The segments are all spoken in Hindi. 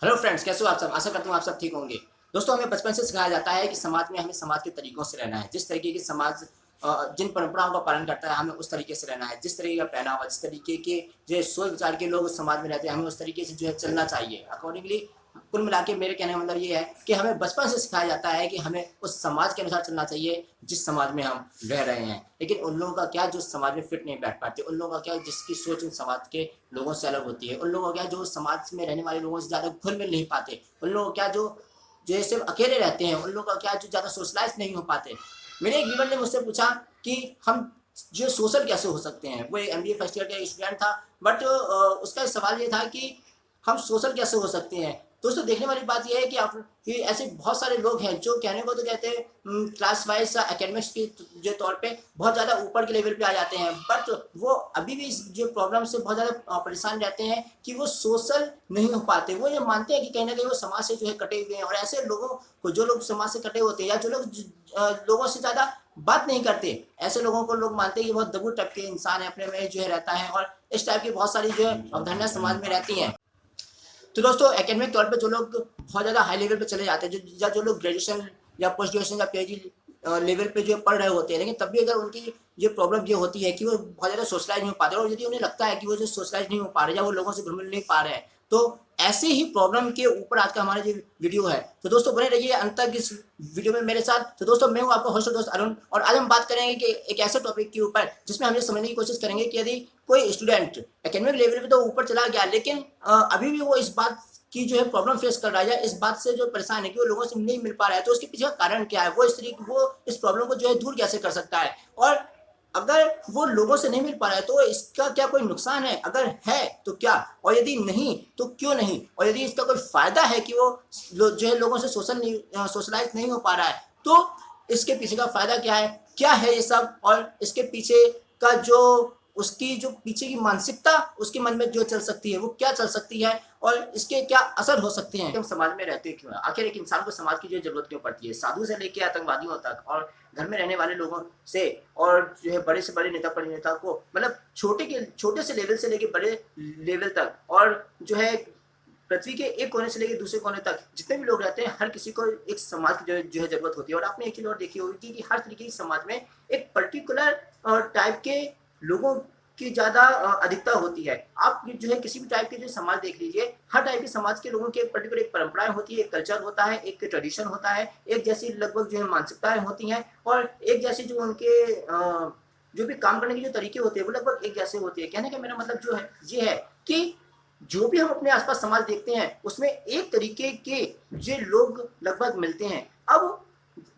हेलो फ्रेंड्स, कैसे हो आप सब। आशा करता हूँ आप सब ठीक होंगे। दोस्तों, हमें बचपन से सिखाया जाता है कि समाज में हमें समाज के तरीकों से रहना है। जिस तरीके की समाज जिन परंपराओं का पालन करता है, हमें उस तरीके से रहना है। जिस तरीके का पहनावा, जिस तरीके के जो सोच विचार के लोग उस समाज में रहते हैं, हमें उस तरीके से जो है चलना चाहिए अकॉर्डिंगली। कुल मिला के मेरे कहने का मतलब ये है कि हमें बचपन से सिखाया जाता है कि हमें उस समाज के अनुसार चलना चाहिए जिस समाज में हम रह रहे हैं। लेकिन उन लोगों का क्या जो समाज में फिट नहीं बैठ पाते, उन लोगों का क्या जिसकी सोच उन समाज के लोगों से अलग होती है, उन लोगों का क्या जो समाज में रहने वाले लोगों से ज़्यादा घुल मिल नहीं पाते, उन लोगों का क्या जो जो सिर्फ अकेले रहते हैं, उन लोगों का क्या जो ज़्यादा सोशलाइज नहीं हो पाते। मेरे एक व्यूअर ने मुझसे पूछा कि हम जो सोशल कैसे हो सकते हैं। वो एक एमबीए फर्स्ट ईयर का स्टूडेंट था, बट उसका सवाल ये था कि हम सोशल कैसे हो सकते हैं। दोस्तों, देखने वाली बात यह है कि आप कि ऐसे बहुत सारे लोग हैं जो कहने को तो कहते हैं क्लास वाइज एकेडमिक्स के जो तौर पे बहुत ज़्यादा ऊपर के लेवल पे आ जाते हैं, बट वो अभी भी इस जो प्रॉब्लम से बहुत ज़्यादा परेशान रहते हैं कि वो सोशल नहीं हो पाते। वो ये मानते हैं कि कहीं ना कहीं वो समाज से जो है कटे हुए हैं, और ऐसे लोगों को जो लोग समाज से कटे होते हैं या जो लोग लोगों से ज़्यादा बात नहीं करते, ऐसे लोगों को लोग मानते हैं कि बहुत दबू टाइप के इंसान है, अपने में जो है रहता है, और इस टाइप की बहुत सारी जो है अवधारणा समाज में रहती हैं। तो दोस्तों, एकेडमिक तौर पे जो लोग बहुत ज़्यादा हाई लेवल पे चले जाते हैं, जो लोग ग्रेजुएशन या पोस्ट ग्रेजुएशन या पीएचडी लेवल पे जो पढ़ रहे होते हैं, लेकिन तब भी अगर उनकी ये प्रॉब्लम ये होती है कि वो बहुत ज़्यादा सोशलाइज नहीं हो पाते, और यदि उन्हें लगता है कि वो जो सोशलाइज नहीं हो पा रहे या वो लोगों से घुल मिल नहीं पा रहे हैं, तो ऐसे ही प्रॉब्लम के ऊपर आज का हमारा जो वीडियो है। तो दोस्तों, बने रहिए अंत तक इस वीडियो में मेरे साथ। तो दोस्तों, मैं हूँ आपका होस्ट दोस्त अरुण, और आज हम बात करेंगे कि एक ऐसे टॉपिक के ऊपर जिसमें हम ये समझने की कोशिश करेंगे कि यदि कोई स्टूडेंट एकेडमिक लेवल पे तो ऊपर चला गया, लेकिन अभी भी वो इस बात की जो है प्रॉब्लम फेस कर रहा है या इस बात से जो परेशान है कि वो लोगों से नहीं मिल पा रहा है, तो उसके पीछे का कारण क्या है, वो इस प्रॉब्लम को जो है दूर कैसे कर सकता है, और अगर वो लोगों से नहीं मिल पा रहा है तो इसका क्या कोई नुकसान है, अगर है तो क्या, और यदि नहीं तो क्यों नहीं, और यदि इसका कोई फायदा है कि वो जो है लोगों से सोशलाइज नहीं हो पा रहा है, तो इसके पीछे का फायदा क्या है ये सब, और इसके पीछे का जो उसकी जो पीछे की मानसिकता उसके मन में जो चल सकती है वो क्या चल सकती है, और इसके क्या असर हो सकते हैं। हम समाज में रहते क्यों हैं, आखिर एक इंसान को समाज की जो जरूरत क्यों पड़ती है, साधु से लेकर आतंकवादियों तक, और घर में रहने वाले लोगों से, और जो है बड़े से बड़े नेता परिनेता को, मतलब छोटे से लेवल से लेकर बड़े लेवल तक, और जो है पृथ्वी के एक कोने से लेकर दूसरे कोने तक जितने भी लोग रहते हैं, हर किसी को एक समाज की जो है जरूरत होती है। और आपने एक चीज और देखी होगी कि हर तरीके की समाज में एक पर्टिकुलर टाइप के लोगों की ज़्यादा अधिकता होती है। आप जो है किसी भी टाइप के जो समाज देख लीजिए, हर टाइप के समाज के लोगों की एक पर्टिकुलर एक परंपराएं होती है, एक कल्चर होता है, एक ट्रेडिशन होता है, एक जैसी लगभग जो है मानसिकताएं होती हैं, और एक जैसी जो उनके जो भी काम करने के जो तरीके होते हैं वो लगभग एक जैसे होते हैं। कहने का मेरा मतलब जो है ये है कि जो भी हम अपने आसपास समाज देखते हैं उसमें एक तरीके के ये लोग लगभग मिलते हैं। अब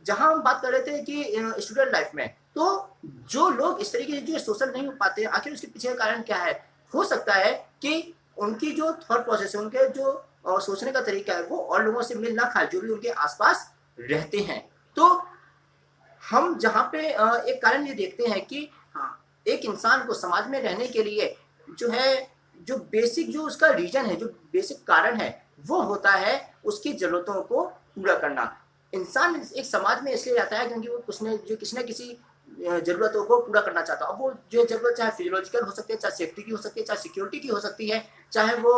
जहां हम बात कर रहे थे कि स्टूडेंट लाइफ में, तो जो लोग इस तरीके से जो सोशल नहीं हो पाते, आखिर उसके पीछे का कारण क्या है। हो सकता है कि उनकी जो थॉट प्रोसेस है, उनके जो सोचने का तरीका है, वो और लोगों से मिल ना खाए जो भी उनके आसपास रहते हैं। तो हम जहाँ पे एक कारण ये देखते हैं कि हाँ, एक इंसान को समाज में रहने के लिए जो है जो बेसिक जो उसका रीजन है, जो बेसिक कारण है, वो होता है उसकी जरूरतों को पूरा करना। इंसान एक समाज में इसलिए रहता है क्योंकि वो किसी न किसी जरूरतों को पूरा करना चाहता है। अब वो जो जरूरत चाहे फिजियोलॉजिकल हो सकती है, चाहे सेफ्टी की हो सकती है, चाहे सिक्योरिटी की हो सकती है, चाहे वो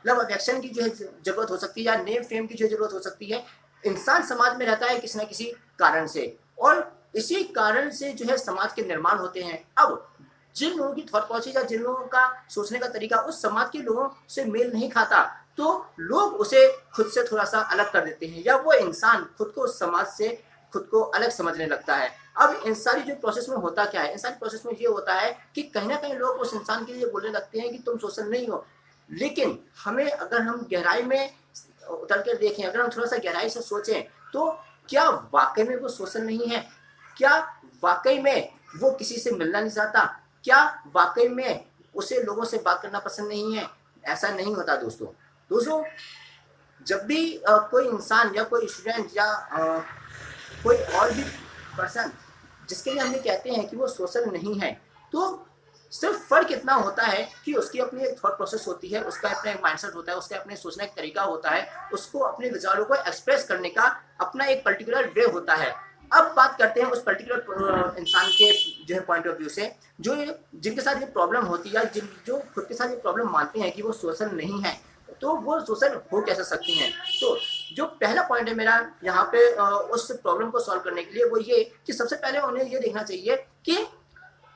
लव अफेक्शन की जो है जरूरत हो सकती है, या नेम फेम की जो जरूरत हो सकती है। इंसान समाज में रहता है किसी न किसी कारण से, और इसी कारण से जो है समाज के निर्माण होते हैं। अब जिन लोगों की थॉट प्रोसेस या जिन लोगों का सोचने का तरीका उस समाज के लोगों से मेल नहीं खाता, तो लोग उसे खुद से थोड़ा सा अलग कर देते हैं, या वो इंसान खुद को उस समाज से खुद को अलग समझने लगता है। अब इन सारी जो प्रोसेस में होता क्या है, इन सारी प्रोसेस में ये होता है कि कहीं ना कहीं लोग उस इंसान के लिए बोलने लगते हैं कि तुम सोशल नहीं हो। लेकिन हमें अगर हम गहराई में उतर कर देखें, अगर हम थोड़ा सा गहराई से सोचें, तो क्या वाकई में वो सोशल नहीं है? क्या वाकई में वो किसी से मिलना नहीं चाहता? क्या वाकई में उसे लोगों से बात करना पसंद नहीं है? ऐसा नहीं होता दोस्तों, जब भी कोई इंसान या कोई स्टूडेंट या कोई और भी पर्सन जिसके लिए हम ये कहते हैं कि वो सोशल नहीं है, तो सिर्फ फर्क इतना होता है कि उसकी अपनी एक थॉट प्रोसेस होती है, उसका अपना एक माइंडसेट होता है, उसका अपने सोचने का तरीका होता है, उसको अपने विचारों को एक्सप्रेस करने का अपना एक पर्टिकुलर वे होता है। अब बात करते हैं उस पर्टिकुलर इंसान के जो है पॉइंट ऑफ व्यू से, जो जिनके साथ ये प्रॉब्लम होती है, जो खुद के साथ ये प्रॉब्लम मानते हैं कि वो सोशल नहीं है, तो वो सोशल हो कैसे सकती हैं। तो जो पहला पॉइंट है मेरा यहाँ पे उस प्रॉब्लम को सॉल्व करने के लिए वो ये कि सबसे पहले उन्हें ये देखना चाहिए कि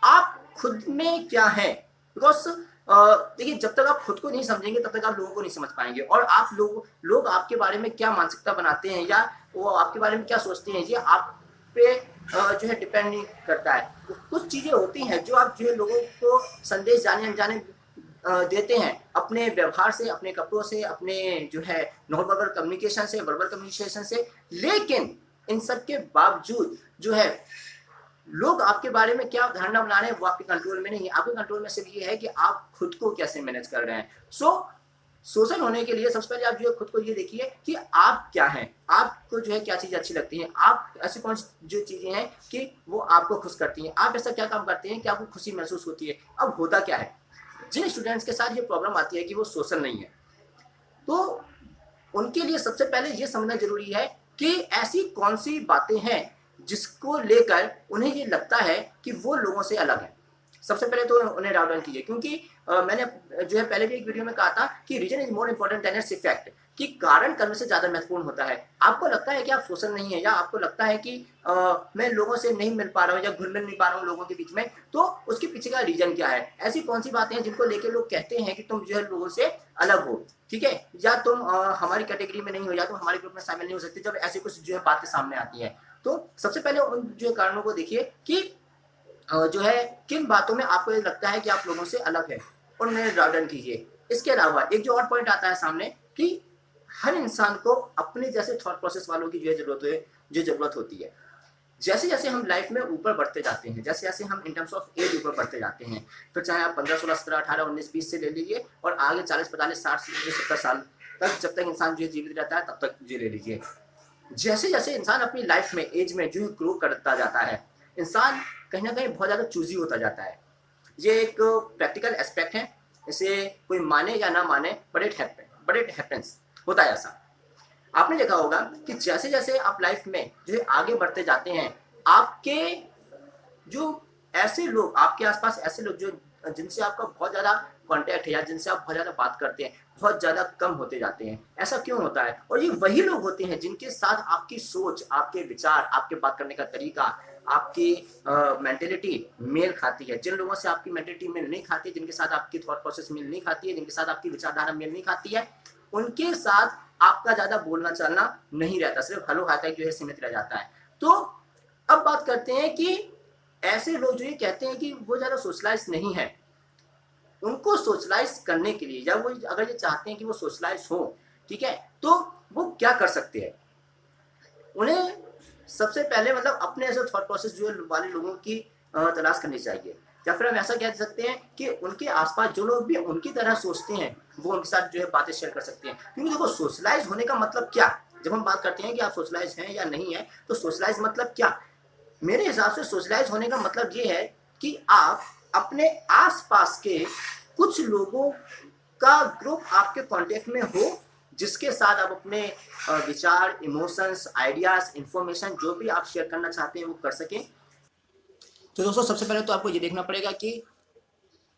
आप खुद में क्या है। बिकॉज देखिए, जब तक आप खुद को नहीं समझेंगे तब तक आप लोगों को नहीं समझ पाएंगे, और आप लोग आपके बारे में क्या मानसिकता बनाते हैं या वो आपके बारे में क्या सोचते हैं, ये आप पे जो है डिपेंड नहीं करता है। कुछ चीजें होती हैं जो आप जो है लोगों को संदेश जाने अनजाने देते हैं, अपने व्यवहार से, अपने कपड़ों से, अपने जो है नॉन वर्बल कम्युनिकेशन से, वर्बल कम्युनिकेशन से। लेकिन इन सब के बावजूद जो है लोग आपके बारे में क्या धारणा बना रहे हैं वो आपके कंट्रोल में नहीं है। आपके कंट्रोल में सिर्फ ये है कि आप खुद को कैसे मैनेज कर रहे हैं। सोशल होने के लिए सबसे पहले आप जो है खुद को ये देखिए कि आप क्या हैं, आपको जो है क्या चीज़ अच्छी लगती है, आप ऐसी कौन सी जो चीज़ें हैं कि वो आपको खुश करती हैं, आप ऐसा क्या काम करते हैं कि आपको खुशी महसूस होती है। अब होता क्या है, जिन स्टूडेंट्स के साथ ये प्रॉब्लम आती है कि वो सोशल नहीं है, तो उनके लिए सबसे पहले ये समझना जरूरी है कि ऐसी कौन सी बातें हैं जिसको लेकर उन्हें ये लगता है कि वो लोगों से अलग है। सबसे पहले तो उन्हें डाउन डाउन कीजिए, क्योंकि मैंने जो है पहले भी एक वीडियो में कहा था कि reason is more important than its effect, कि कारण कर्म से ज्यादा महत्वपूर्ण होता है। आपको लगता है कि आप सोशल नहीं है, या आपको लगता है कि मैं लोगों से नहीं मिल पा रहा हूँ या घुल मिल नहीं पा रहा हूँ लोगों के बीच में, तो उसके पीछे का रीजन क्या है। ऐसी कौन सी बातें हैं जिनको लेकर लोग कहते हैं कि तुम जो है लोगों से अलग हो, ठीक है, या तुम हमारी कैटेगरी में नहीं हो, या तुम हमारे ग्रुप में शामिल नहीं हो सकते। जब ऐसी कुछ जो है बातें सामने आती है, तो सबसे पहले उन जो है कारणों को देखिए कि जो है किन बातों में आपको ये लगता है कि आप लोगों से अलग है, और उन्हें डाउन कीजिए। इसके अलावा एक जो और पॉइंट आता है सामने कि हर इंसान को अपने जैसे थॉट प्रोसेस वालों की जो है जरूरत होती है। जैसे जैसे हम लाइफ में ऊपर बढ़ते जाते हैं, जैसे जैसे हम इन टर्म्स ऑफ एज ऊपर बढ़ते जाते हैं, फिर चाहे आप 15, 16, 17, 18, 19, 20 से ले लीजिए, और आगे 40, 45, 60, 70 साल तक जब तक इंसान जो है जीवित रहता है तब तक जो ले लीजिए। जैसे जैसे इंसान अपनी लाइफ में एज में जो है ग्रो करता जाता है, इंसान कहीं ना कहीं बहुत ज़्यादा चूजी होता जाता है। ये एक प्रैक्टिकल एस्पेक्ट है, इसे कोई माने या ना माने, बट इट हैपेंस, होता है ऐसा। आपने देखा होगा कि जैसे जैसे आप लाइफ में जो है आगे बढ़ते जाते हैं, आपके जो ऐसे लोग, आपके आसपास ऐसे लोग जो जिनसे आपका बहुत ज़्यादा कांटेक्ट है या जिनसे आप बहुत ज़्यादा बात करते हैं, बहुत ज़्यादा कम होते जाते हैं। ऐसा क्यों होता है? और ये वही लोग होते हैं जिनके साथ आपकी सोच, आपके विचार, आपके बात करने का तरीका, आपकी मेंटेलिटी मेल खाती है। जिन लोगों से आपकी मेंटेलिटी मेल नहीं खाती, जिनके साथ आपकी थॉट प्रोसेस मेल नहीं खाती है, जिनके साथ आपकी विचारधारा मेल नहीं खाती है, उनके साथ आपका ज़्यादा बोलना चलना नहीं रहता, सिर्फ हेलो हाय तक जो है सीमित रह जाता है। तो अब बात करते हैं कि ऐसे लोग जो ये कहते हैं कि वो ज़्यादा सोशलाइज नहीं है, उनको सोशलाइज करने के लिए, या वो अगर ये चाहते हैं कि वो सोशलाइज हो, ठीक है, तो वो क्या कर सकते हैं? उन्हें सबसे पहले मतलब अपने ऐसे थॉट प्रोसेस जो है वाले लोगों की तलाश करनी चाहिए, या फिर हम ऐसा कह सकते हैं कि उनके आसपास जो लोग भी उनकी तरह सोचते हैं वो उनके साथ जो है बातें शेयर कर सकते हैं। क्योंकि देखो, सोशलाइज होने का मतलब क्या, जब हम बात करते हैं कि आप सोशलाइज हैं या नहीं है, तो सोशलाइज मतलब क्या? मेरे हिसाब से सोशलाइज होने का मतलब ये है कि आप अपने आसपास के कुछ लोगों का ग्रुप आपके कांटेक्ट में हो, जिसके साथ आप अपने विचार, इमोशंस, आइडियाज, इंफॉर्मेशन जो भी आप शेयर करना चाहते हैं वो कर सकें। तो दोस्तों, सबसे पहले तो आपको ये देखना पड़ेगा कि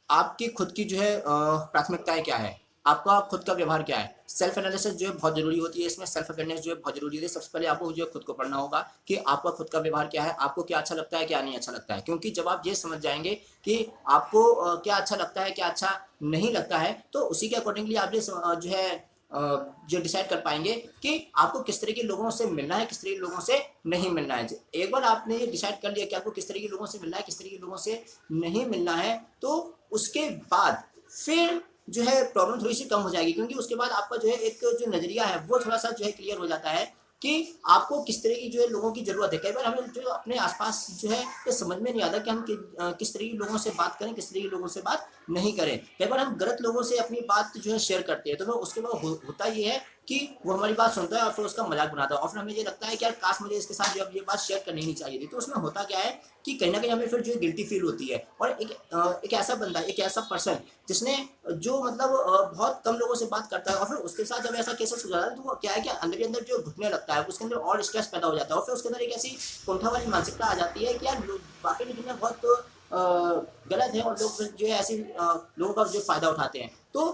आपकी खुद की जो है प्राथमिकताएं क्या है, आपका खुद का व्यवहार क्या है। सेल्फ एनालिसिस जो है बहुत जरूरी होती है, इसमें सेल्फ अवेयरनेस जो है बहुत जरूरी है। सबसे पहले आपको जो है खुद को पढ़ना होगा कि आपका खुद का व्यवहार क्या है, आपको क्या अच्छा लगता है, क्या नहीं अच्छा लगता है। क्योंकि जब आप ये समझ जाएंगे कि आपको क्या अच्छा लगता है, क्या अच्छा नहीं लगता है, तो उसी के अकॉर्डिंगली आप जो है जो डिसाइड कर पाएंगे कि आपको किस तरह के लोगों से मिलना है, किस तरह के लोगों से नहीं मिलना है। एक बार आपने ये डिसाइड कर लिया कि आपको किस तरह के लोगों से मिलना है, किस तरह के लोगों से नहीं मिलना है, तो उसके बाद फिर जो है प्रॉब्लम थोड़ी सी कम हो जाएगी। क्योंकि उसके बाद आपका जो है एक जो नजरिया है वो थोड़ा सा जो है क्लियर हो जाता है कि आपको किस तरह की जो है लोगों की जरूरत है। कई बार हमें जो अपने आसपास जो है ये समझ में नहीं आता कि हम किस तरह के लोगों से बात करें, किस तरह के लोगों से बात नहीं करें। कई बार हम गलत लोगों से अपनी बात जो है शेयर करते हैं, तो फिर उसके बाद होता ये है कि वो हमारी बात सुनता है और फिर उसका मजाक बनाता है, और फिर हमें ये लगता है कि यार काश मुझे इसके साथ जो अब ये बात शेयर करनी नहीं चाहिए थी। तो उसमें होता क्या है कि कहीं ना कहीं हमें फिर जो है गिल्टी फील होती है। और एक ऐसा बंदा, एक ऐसा पर्सन जिसने जो मतलब बहुत कम लोगों से बात करता है, और फिर उसके साथ जब ऐसा केसेस हो जाता है, तो वो क्या है कि अंदर के अंदर जो घुटने लगता है, उसके अंदर और स्ट्रेस पैदा हो जाता है, और फिर उसके अंदर एक ऐसी कुंठा वाली मानसिकता आ जाती है कि यार बाकी की दुनिया बहुत गलत है और लोग जो है ऐसे लोगों का जो फ़ायदा उठाते हैं। तो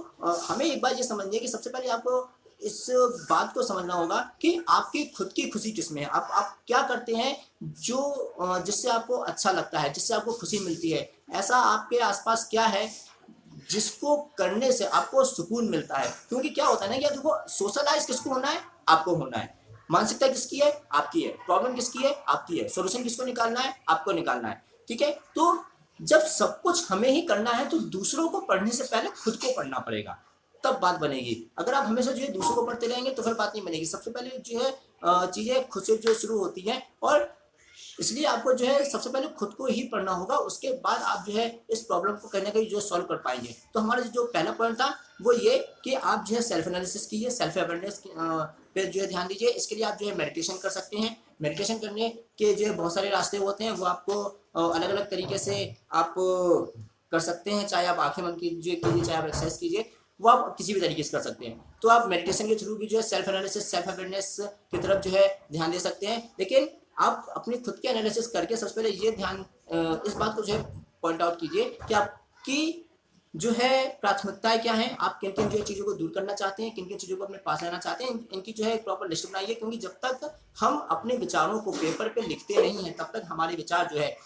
हमें एक बात ये समझनी है कि सबसे पहले आपको इस बात को समझना होगा कि आपकी खुद की खुशी किसमें है। आप क्या करते हैं जो जिससे आपको अच्छा लगता है, जिससे आपको खुशी मिलती है। ऐसा आपके आसपास क्या है जिसको करने से आपको सुकून मिलता है। क्योंकि क्या होता है ना कि देखो, सोशलाइज किसको होना है? आपको होना है। मानसिकता किसकी है? आपकी है। प्रॉब्लम किसकी है? आपकी है। सॉल्यूशन किसको निकालना है? आपको निकालना है। ठीक है, तो जब सब कुछ हमें ही करना है तो दूसरों को पढ़ने से पहले खुद को पढ़ना पड़ेगा, तब बात बनेगी। अगर आप हमेशा जो है दूसरों को पढ़ते रहेंगे तो फिर बात नहीं बनेगी। सबसे पहले जो है चीज़ें खुद से जो शुरू होती हैं, और इसलिए आपको जो है सबसे पहले खुद को ही पढ़ना होगा। उसके बाद आप जो है इस प्रॉब्लम को कहीं ना कहीं जो सॉल्व कर पाएंगे। तो हमारा जो पहला पॉइंट था वो ये कि आप जो है सेल्फ एनालिसिस कीजिए, सेल्फ अवेयरनेस पे जो है ध्यान दीजिए। इसके लिए आप जो है मेडिटेशन कर सकते हैं। मेडिटेशन करने के जो है बहुत सारे रास्ते होते हैं, वो आपको अलग अलग तरीके से आप कर सकते हैं। चाहे आप आंखें बंद कीजिए, चाहे आप एक्सरसाइज कीजिए, वो आप किसी भी तरीके से कर सकते हैं। तो आप मेडिटेशन के थ्रू भी जो है सेल्फ एनालिसिस, सेल्फ अवेयरनेस की तरफ जो है ध्यान दे सकते हैं। लेकिन आप अपनी खुद के एनालिसिस करके सबसे पहले ये ध्यान इस बात को जो है पॉइंट आउट कीजिए कि आपकी जो है प्राथमिकताएं क्या हैं। आप किन किन जो है चीज़ों को दूर करना चाहते हैं, किन किन चीज़ों को अपने पास लाना चाहते हैं, इनकी जो है एक प्रॉपर लिस्ट बनाइए। क्योंकि जब तक हम अपने विचारों को पेपर पे लिखते नहीं हैं तब तक हमारे विचार जो है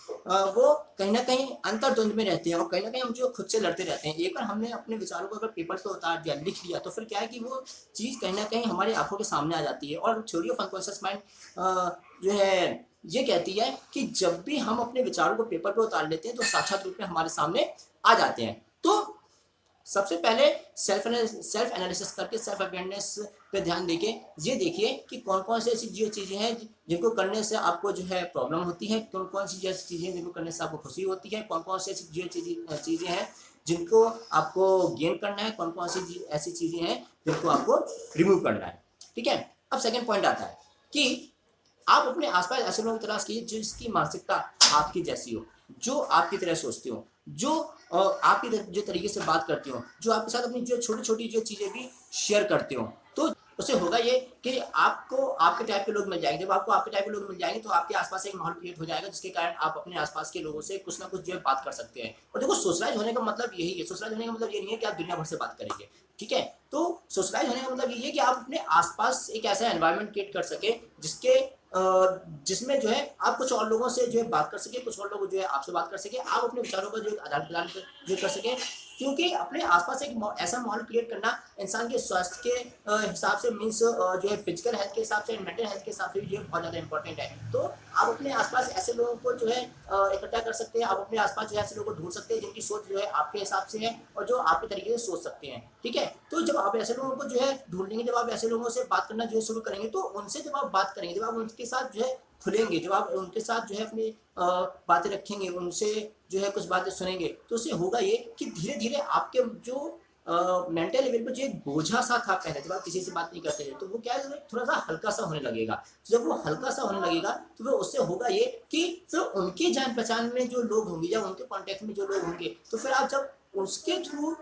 वो कहीं ना कहीं अंतर्द्वंद में रहते हैं, और कहीं ना कहीं हम जो खुद से लड़ते रहते हैं। एक बार हमने अपने विचारों को अगर पेपर पे उतार दिया, लिख लिया, तो फिर क्या है कि वो चीज़ कहीं ना कहीं हमारी आंखों के सामने आ जाती है। और थ्योरी ऑफ अनकॉन्शियस माइंड जो है ये कहती है कि जब भी हम अपने विचारों को पेपर पे उतार लेते हैं तो साक्षात रूप में हमारे सामने आ जाते हैं। तो सबसे पहले सेल्फ एनालिसिस करके, सेल्फ अवेयरनेस पे ध्यान देके ये देखिए कि कौन कौन सी ऐसी जो चीज़ें हैं जिनको करने से आपको जो है प्रॉब्लम होती है, कौन कौन सी ऐसी चीज़ें हैं जिनको करने से आपको खुशी होती है, कौन कौन सी ऐसी जो चीज़ें हैं जिनको आपको गेन करना है, कौन कौन सी ऐसी चीज़ें हैं जिनको आपको रिमूव करना है। ठीक है, अब सेकेंड पॉइंट आता है कि आप अपने आसपास ऐसे लोगों की तलाश कीजिए जिसकी मानसिकता आपकी जैसी हो, जो आपकी तरह सोचते हो, जो आपकी जो तरीके से बात करते हो, जो आपके साथ अपनी जो छोटी छोटी जो चीज़ें भी शेयर करते हो। तो उससे होगा ये कि आपको आपके टाइप के लोग मिल जाएंगे। जब आपको आपके टाइप के लोग मिल जाएंगे तो आपके आसपास एक माहौल क्रिएट हो जाएगा जिसके कारण आप अपने आसपास के लोगों से कुछ ना कुछ जो है बात कर सकते हैं। और देखो, सोशलाइज होने का मतलब यही है। सोशलाइज होने का मतलब ये नहीं है कि आप दुनिया भर से बात करेंगे। ठीक है, तो सोशलाइज होने का मतलब ये है कि आप अपने आसपास एक ऐसा एनवायरनमेंट क्रिएट कर सके जिसमें जो है आप कुछ और लोगों से जो है बात कर सके, कुछ और लोग जो है आपसे बात कर सके, आप अपने विचारों का जो है आदान प्रदान जो कर सके। क्योंकि अपने आसपास एक ऐसा माहौल क्रिएट करना इंसान के स्वास्थ्य के हिसाब से, मीन्स जो है फिजिकल हेल्थ के हिसाब से, मेंटल हेल्थ के हिसाब से जो है बहुत ज़्यादा इंपॉर्टेंट है। तो आप अपने आसपास ऐसे लोगों को जो है इकट्ठा कर सकते हैं। आप अपने आसपास जो है ऐसे लोगों को ढूंढ सकते हैं जिनकी सोच जो है आपके हिसाब से है और जो आपके तरीके से सोच सकते हैं। ठीक है, तो जब आप ऐसे लोगों को जो है ढूंढ लेंगे, जब आप ऐसे लोगों से बात करना जो है शुरू करेंगे, तो उनसे जब आप बात करेंगे, जब आप उनके साथ जो है खुलेंगे, जब आप उनके साथ जो है अपनी बातें रखेंगे, उनसे जो है कुछ बातें सुनेंगे, तो उससे होगा ये कि धीरे धीरे आपके जो मेंटल लेवल पे जो एक बोझा सा था पहले, जब आप किसी से बात नहीं करते थे, तो वो क्या है थोड़ा सा हल्का सा होने लगेगा। तो जब वो हल्का सा होने लगेगा तो फिर उससे होगा ये कि फिर उनके जान पहचान में जो लोग होंगे या उनके कॉन्टेक्ट में जो लोग होंगे, तो फिर आप जब उसके थ्रू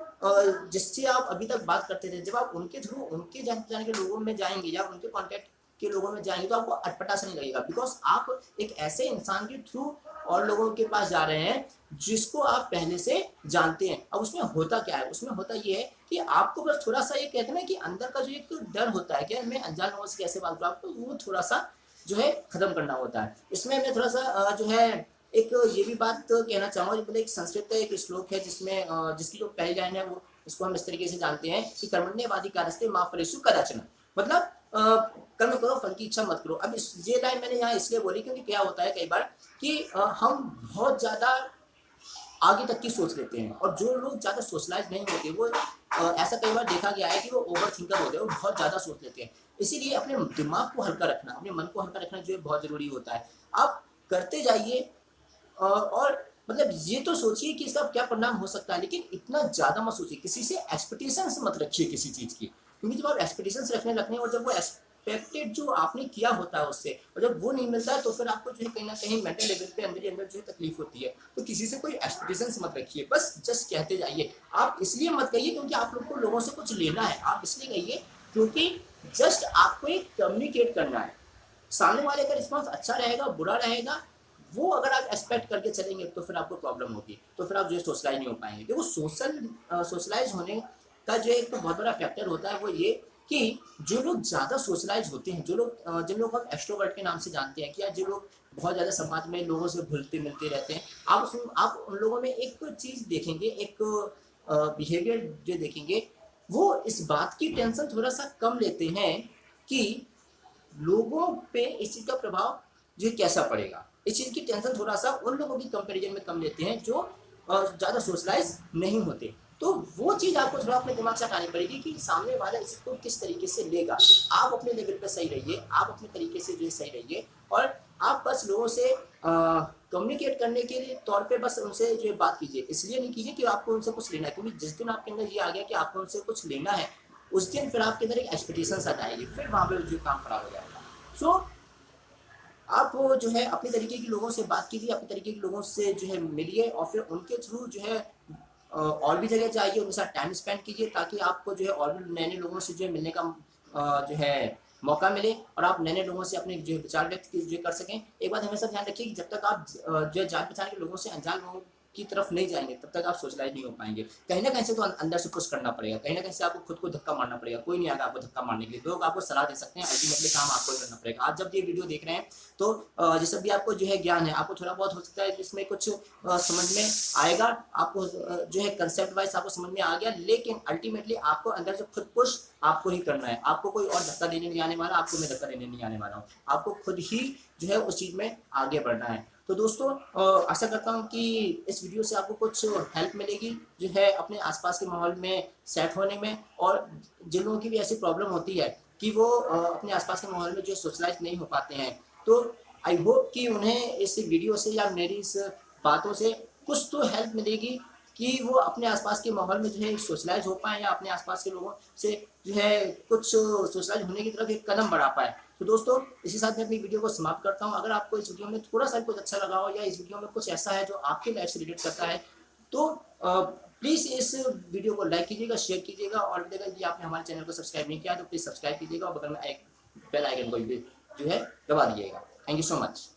जिससे आप अभी तक बात करते थे, जब आप उनके थ्रू उनके जान पहचान के लोगों में जाएंगे या उनके कॉन्टेक्ट के लोगों में जाएंगे, तो आपको अटपटा सा नहीं लगेगा। बिकॉज आप एक ऐसे इंसान के थ्रू और लोगों के पास जा रहे हैं जिसको आप पहले से जानते हैं। अब उसमें होता क्या है? उसमें होता ये है कि आपको बस थोड़ा सा, ये कहते हैं ना कि अंदर का जो एक डर होता है कि मैं अनजान लोगों से कैसे बात करूं, आपको वो थोड़ा सा जो है खत्म करना होता है। इसमें मैं थोड़ा सा जो है एक ये भी बात कहना चाहूँगा, जो एक संस्कृत का एक श्लोक है जिसमें जिसकी जो पहली लाइन है वो इसको हम इस तरीके से जानते हैं कि कर्मण्येवादी कारस्ते मा फलेषु कदाचन। मतलब कर्म करो, फल की इच्छा मत करो। अब ये लाइन मैंने यहाँ इसलिए बोली क्योंकि क्या होता है कई बार कि हम बहुत ज़्यादा आगे तक की सोच लेते हैं, और जो लोग ज़्यादा सोशलाइज नहीं होते वो ऐसा कई बार देखा गया है कि वो ओवर थिंकर होते हैं, वो बहुत ज़्यादा सोच लेते हैं। इसीलिए अपने दिमाग को हल्का रखना, अपने मन को हल्का रखना जो है बहुत ज़रूरी होता है। आप करते जाइए और मतलब ये तो सोचिए कि इसका क्या परिणाम हो सकता है, लेकिन इतना ज़्यादा मत सोचिए, किसी से एक्सपेक्टेशंस मत रखिए किसी चीज़ की। क्योंकि जब आप एक्सपेक्टेशंस रखने और जब वो एक्सपेक्टेड जो आपने किया होता है उससे, और जब वो नहीं मिलता है तो फिर आपको जो है कहीं ना कहीं मेंटल लेवल पे अंदर ही अंदर जो है तकलीफ होती है। तो किसी से कोई एक्सपेक्टेशंस मत रखिए, बस जस्ट कहते जाइए। आप इसलिए मत कहिए क्योंकि आप लोग को लोगों से कुछ लेना है, आप इसलिए कहिए क्योंकि जस्ट आपको एक कम्युनिकेट करना है। सामने वाले का रिस्पॉन्स अच्छा रहेगा, बुरा रहेगा, वो अगर आप एक्सपेक्ट करके चलेंगे तो फिर आपको प्रॉब्लम होगी, तो फिर आप जो है सोशलाइज नहीं हो पाएंगे। देखो सोशलाइज होने का जो एक तो बहुत बड़ा फैक्टर होता है वो ये कि जो लोग ज़्यादा सोशलाइज होते हैं, जिन लोग हम एक्सट्रोवर्ट के नाम से जानते हैं, कि या जो लोग बहुत ज़्यादा समाज में लोगों से घुलते मिलते रहते हैं, आप उन लोगों में एक चीज़ देखेंगे, एक बिहेवियर जो देखेंगे, वो इस बात की टेंशन थोड़ा सा कम लेते हैं कि लोगों पे इस चीज़ का प्रभाव जो है कैसा पड़ेगा। इस चीज़ की टेंशन थोड़ा सा उन लोगों की कंपैरिजन में कम लेते हैं जो ज़्यादा सोशलाइज नहीं होते। तो वो चीज़ आपको थोड़ा अपने दिमाग से हटानी पड़ेगी कि सामने वाला इसको किस तरीके से लेगा। आप अपने लेवल पे सही रहिए, आप अपने तरीके से जो है सही रहिए, और आप बस लोगों से कम्युनिकेट करने के लिए तौर पे बस उनसे जो है बात कीजिए। इसलिए नहीं कीजिए कि आपको उनसे कुछ लेना है, क्योंकि जिस दिन आपके अंदर ये आ गया कि आपको उनसे कुछ लेना है, उस दिन फिर आपके अंदर एक एक्सपेक्टेशंस आ जाएगी, फिर वहाँ पे जो काम खराब हो जाएगा। सो आप वो जो है अपने तरीके के लोगों से बात कीजिए, अपने तरीके के लोगों से जो है मिलिए, और फिर उनके थ्रू जो है और भी जगह जाइए, उनके साथ टाइम स्पेंड कीजिए, ताकि आपको जो है और भी नए नए लोगों से जो है मिलने का जो है मौका मिले, और आप नए नए लोगों से अपने जो है विचार व्यक्त जो कर सकें। एक बात हमेशा ध्यान रखिए कि जब तक आप जो है जान पहचान के लोगों से अनजान लोगों की तरफ नहीं जाएंगे, तब तक आप सोशलाइज नहीं हो पाएंगे। कहीं ना कहीं से तो अंदर से पुश करना पड़ेगा, कहीं ना कहीं से आपको खुद को धक्का मारना पड़ेगा। कोई नहीं आएगा आपको धक्का मारने के लिए, लोग आपको सलाह दे सकते हैं, अल्टीमेटली काम आपको ही करना पड़ेगा। आप जब ये वीडियो देख रहे हैं तो जैसे भी आपको जो है ज्ञान है, आपको थोड़ा बहुत हो सकता है जिसमें कुछ समझ में आएगा, आपको जो है कंसेप्ट वाइज आपको समझ में आ गया, लेकिन अल्टीमेटली आपको अंदर से खुद पुश आपको ही करना है। आपको कोई और धक्का देने नहीं आने वाला, आपको मैं धक्का देने नहीं आने वाला हूँ, आपको खुद ही जो है उस चीज़ में आगे बढ़ना है। तो दोस्तों आशा करता हूँ कि इस वीडियो से आपको कुछ हेल्प मिलेगी जो है अपने आसपास के माहौल में सेट होने में, और जिन लोगों की भी ऐसी प्रॉब्लम होती है कि वो अपने आसपास के माहौल में जो सोशलाइज नहीं हो पाते हैं, तो आई होप कि उन्हें इस वीडियो से या मेरी इस बातों से कुछ तो हेल्प मिलेगी कि वो अपने आसपास के माहौल में जो है सोशलाइज हो पाए, या अपने आसपास के लोगों से जो है कुछ सोशलाइज होने की तरफ एक कदम बढ़ा पाए। तो दोस्तों इसी साथ मैं अपनी वीडियो को समाप्त करता हूँ। अगर आपको इस वीडियो में थोड़ा सा कुछ अच्छा लगा हो, या इस वीडियो में कुछ ऐसा है जो आपके लाइफ से रिलेट करता है, तो प्लीज़ इस वीडियो को लाइक कीजिएगा, शेयर कीजिएगा, और यदि आपने हमारे चैनल को सब्सक्राइब नहीं किया तो प्लीज़ सब्सक्राइब कीजिएगा, और बगल में एक बेल आइकन को भी जो है दबा दीजिएगा। Thank you so much.